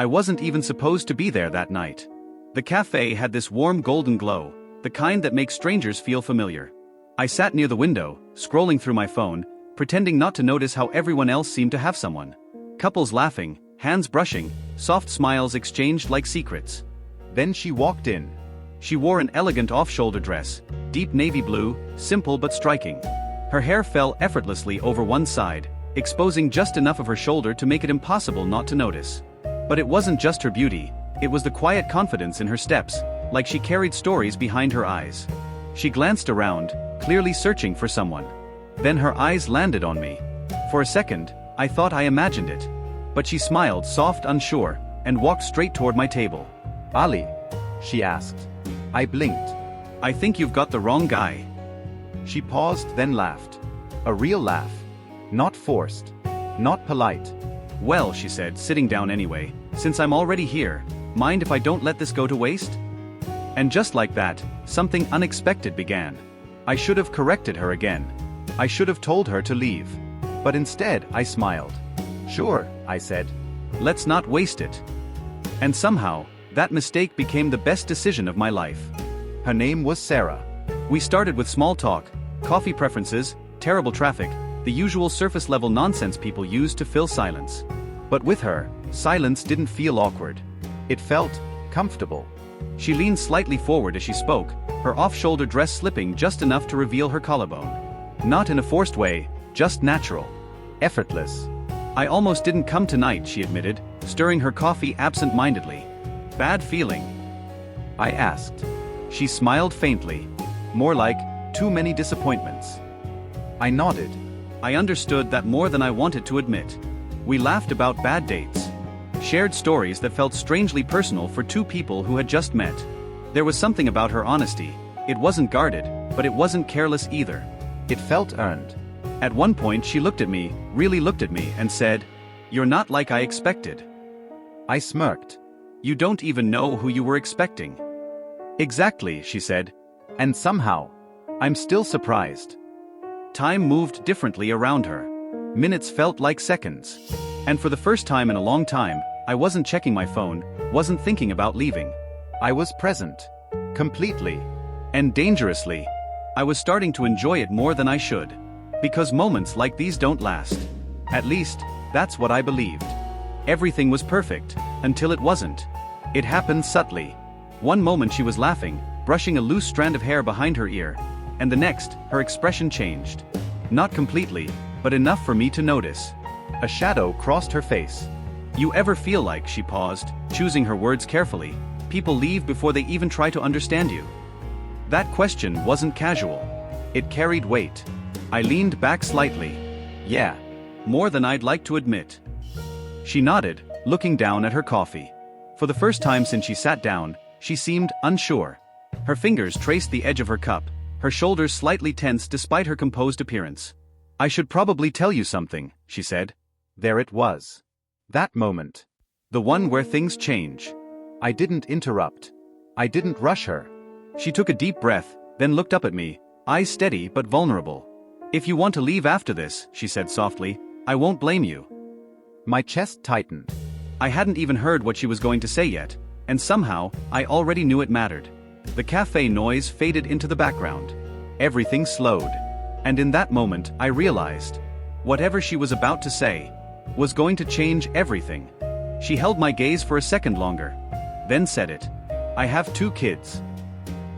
I wasn't even supposed to be there that night. The cafe had this warm golden glow, the kind that makes strangers feel familiar. I sat near the window, scrolling through my phone, pretending not to notice how everyone else seemed to have someone. Couples laughing, hands brushing, soft smiles exchanged like secrets. Then she walked in. She wore an elegant off-shoulder dress, deep navy blue, simple but striking. Her hair fell effortlessly over one side, exposing just enough of her shoulder to make it impossible not to notice. But it wasn't just her beauty, it was the quiet confidence in her steps, like she carried stories behind her eyes. She glanced around, clearly searching for someone. Then her eyes landed on me. For a second, I thought I imagined it. But she smiled, soft, unsure, and walked straight toward my table. Ali? She asked. I blinked. I think you've got the wrong guy. She paused, then laughed. A real laugh. Not forced. Not polite. Well, she said, sitting down anyway, since I'm already here, mind if I don't let this go to waste? And just like that, something unexpected began. I should have corrected her again. I should have told her to leave. But instead, I smiled. Sure, I said. Let's not waste it. And somehow, that mistake became the best decision of my life. Her name was Sarah. We started with small talk, coffee preferences, terrible traffic, the usual surface-level nonsense people use to fill silence. But with her, silence didn't feel awkward. It felt comfortable. She leaned slightly forward as she spoke, her off-shoulder dress slipping just enough to reveal her collarbone. Not in a forced way, just natural. Effortless. I almost didn't come tonight, she admitted, stirring her coffee absent-mindedly. Bad feeling? I asked. She smiled faintly. More like, too many disappointments. I nodded. I understood that more than I wanted to admit. We laughed about bad dates. Shared stories that felt strangely personal for two people who had just met. There was something about her honesty. It wasn't guarded, but it wasn't careless either. It felt earned. At one point she looked at me, really looked at me, and said, "You're not like I expected." I smirked. "You don't even know who you were expecting." "Exactly," she said. And somehow, I'm still surprised. Time moved differently around her. Minutes felt like seconds. And for the first time in a long time, I wasn't checking my phone, wasn't thinking about leaving. I was present. Completely. And dangerously. I was starting to enjoy it more than I should. Because moments like these don't last. At least, that's what I believed. Everything was perfect, until it wasn't. It happened subtly. One moment she was laughing, brushing a loose strand of hair behind her ear, and the next, her expression changed. Not completely, but enough for me to notice. A shadow crossed her face. You ever feel like, she paused, choosing her words carefully, people leave before they even try to understand you? That question wasn't casual. It carried weight. I leaned back slightly. Yeah, more than I'd like to admit. She nodded, looking down at her coffee. For the first time since she sat down, she seemed unsure. Her fingers traced the edge of her cup, her shoulders slightly tense despite her composed appearance. "I should probably tell you something," she said. There it was. That moment. The one where things change. I didn't interrupt. I didn't rush her. She took a deep breath, then looked up at me, eyes steady but vulnerable. "If you want to leave after this," she said softly, "I won't blame you." My chest tightened. I hadn't even heard what she was going to say yet, and somehow, I already knew it mattered. The cafe noise faded into the background. Everything slowed. And in that moment, I realized, whatever she was about to say, was going to change everything. She held my gaze for a second longer, then said it. "I have 2 kids."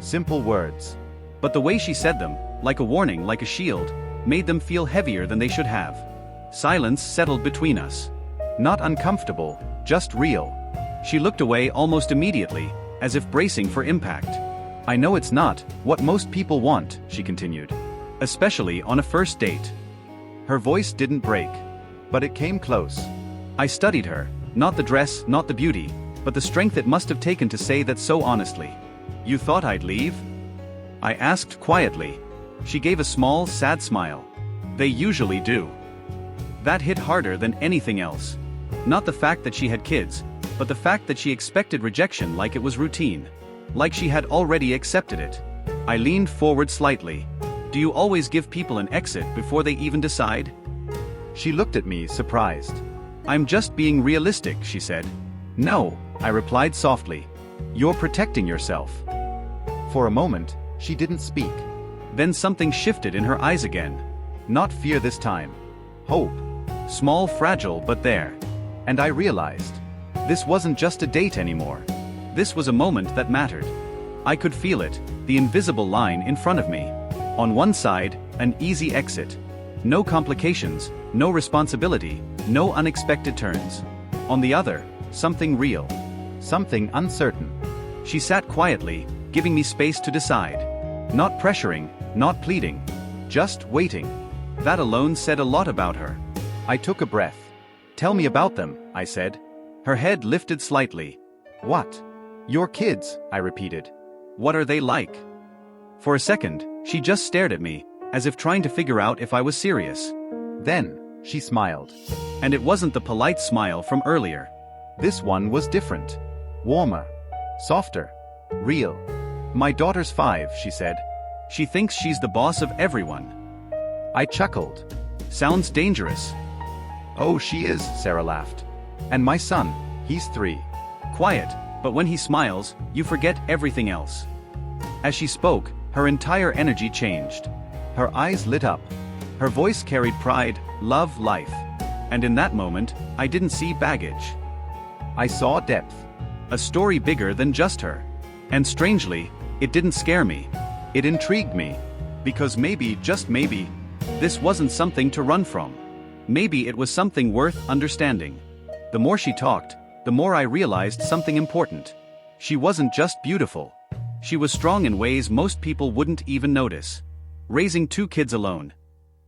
Simple words. But the way she said them, like a warning, like a shield, made them feel heavier than they should have. Silence settled between us. Not uncomfortable, just real. She looked away almost immediately, as if bracing for impact. "I know it's not what most people want," she continued. "Especially on a first date." Her voice didn't break. But it came close. I studied her, not the dress, not the beauty, but the strength it must have taken to say that so honestly. "You thought I'd leave?" I asked quietly. She gave a small, sad smile. "They usually do." That hit harder than anything else. Not the fact that she had kids, but the fact that she expected rejection like it was routine. Like she had already accepted it. I leaned forward slightly. "Do you always give people an exit before they even decide?" She looked at me, surprised. "I'm just being realistic," she said. No, I replied softly. You're protecting yourself. For a moment, she didn't speak. Then something shifted in her eyes again. Not fear this time. Hope. Small, fragile, but there. And I realized. This wasn't just a date anymore. This was a moment that mattered. I could feel it, the invisible line in front of me. On one side, an easy exit. No complications, no responsibility, no unexpected turns. On the other, something real. Something uncertain. She sat quietly, giving me space to decide. Not pressuring, not pleading. Just waiting. That alone said a lot about her. I took a breath. Tell me about them, I said. Her head lifted slightly. What? Your kids, I repeated. What are they like? For a second, she just stared at me, as if trying to figure out if I was serious. Then, she smiled. And it wasn't the polite smile from earlier. This one was different. Warmer. Softer. Real. My daughter's 5, she said. She thinks she's the boss of everyone. I chuckled. Sounds dangerous. Oh, she is, Sarah laughed. And my son, he's 3. Quiet, but when he smiles, you forget everything else. As she spoke, her entire energy changed. Her eyes lit up. Her voice carried pride, love, life. And in that moment, I didn't see baggage. I saw depth. A story bigger than just her. And strangely, it didn't scare me. It intrigued me. Because maybe, just maybe, this wasn't something to run from. Maybe it was something worth understanding. The more she talked, the more I realized something important. She wasn't just beautiful. She was strong in ways most people wouldn't even notice. Raising 2 kids alone.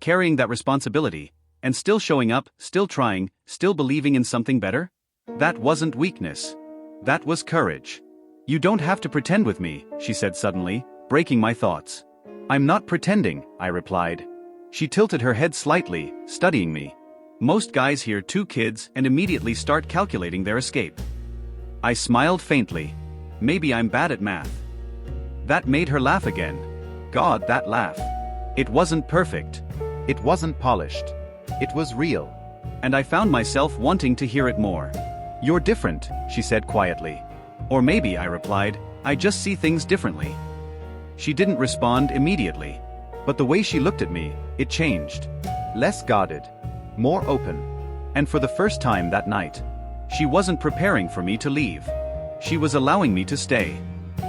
Carrying that responsibility, and still showing up, still trying, still believing in something better? That wasn't weakness. That was courage. You don't have to pretend with me, she said suddenly, breaking my thoughts. I'm not pretending, I replied. She tilted her head slightly, studying me. Most guys hear 2 kids and immediately start calculating their escape. I smiled faintly. Maybe I'm bad at math. That made her laugh again. God, that laugh. It wasn't perfect. It wasn't polished. It was real. And I found myself wanting to hear it more. You're different, she said quietly. Or maybe, I replied, I just see things differently. She didn't respond immediately. But the way she looked at me, it changed. Less guarded. More open. And for the first time that night, she wasn't preparing for me to leave. She was allowing me to stay.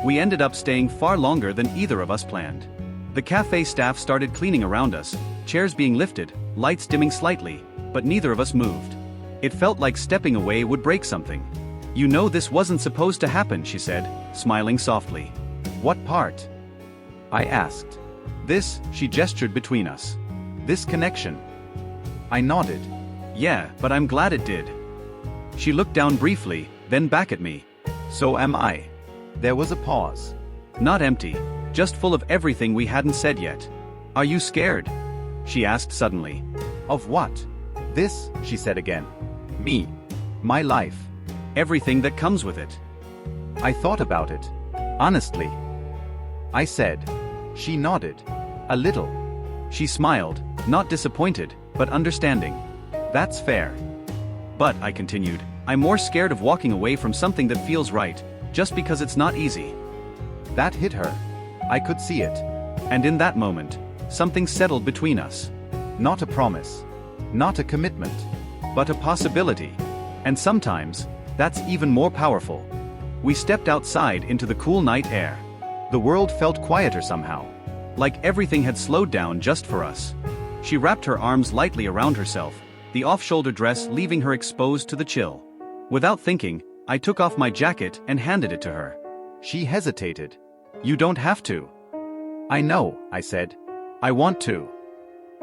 We ended up staying far longer than either of us planned. The cafe staff started cleaning around us, chairs being lifted, lights dimming slightly, but neither of us moved. It felt like stepping away would break something. You know this wasn't supposed to happen, she said, smiling softly. What part? I asked. This, she gestured between us. This connection. I nodded. Yeah, but I'm glad it did. She looked down briefly, then back at me. So am I. There was a pause. Not empty, just full of everything we hadn't said yet. Are you scared? She asked suddenly. Of what? This, she said again. Me. My life. Everything that comes with it. I thought about it. Honestly. I said. She nodded. A little. She smiled, not disappointed, but understanding. That's fair. But, I continued, I'm more scared of walking away from something that feels right, just because it's not easy. That hit her. I could see it. And in that moment, something settled between us. Not a promise. Not a commitment. But a possibility. And sometimes, that's even more powerful. We stepped outside into the cool night air. The world felt quieter somehow. Like everything had slowed down just for us. She wrapped her arms lightly around herself, the off-shoulder dress leaving her exposed to the chill. Without thinking, I took off my jacket and handed it to her. She hesitated. You don't have to. I know, I said. I want to.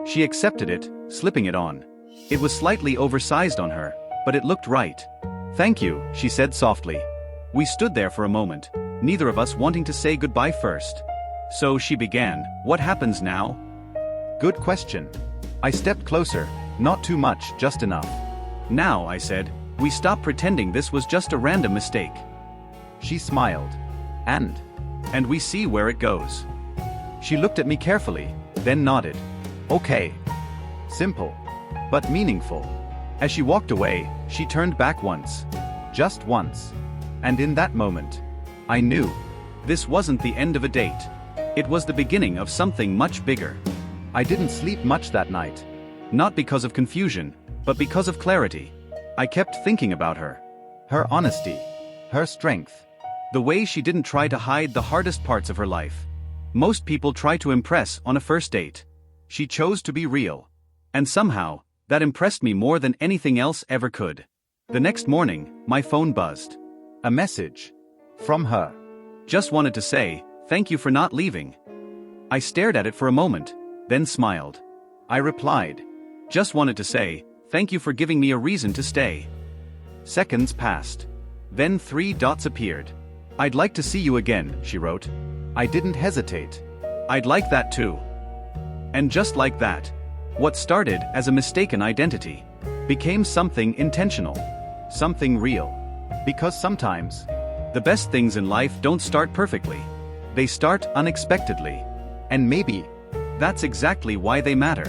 She accepted it, slipping it on. It was slightly oversized on her, but it looked right. Thank you, she said softly. We stood there for a moment, neither of us wanting to say goodbye first. So she began, what happens now? Good question. I stepped closer, not too much, just enough. Now, I said, we stop pretending this was just a random mistake. She smiled. And we see where it goes. She looked at me carefully, then nodded. Okay. Simple. But meaningful. As she walked away, she turned back once. Just once. And in that moment, I knew. This wasn't the end of a date. It was the beginning of something much bigger. I didn't sleep much that night. Not because of confusion, but because of clarity. I kept thinking about her. Her honesty. Her strength. The way she didn't try to hide the hardest parts of her life. Most people try to impress on a first date. She chose to be real. And somehow, that impressed me more than anything else ever could. The next morning, my phone buzzed. A message. From her. Just wanted to say, thank you for not leaving. I stared at it for a moment, then smiled. I replied. Just wanted to say, thank you for giving me a reason to stay. Seconds passed. Then 3 dots appeared. I'd like to see you again, she wrote. I didn't hesitate. I'd like that too. And just like that, what started as a mistaken identity became something intentional, something real. Because sometimes, the best things in life don't start perfectly. They start unexpectedly. And maybe, that's exactly why they matter.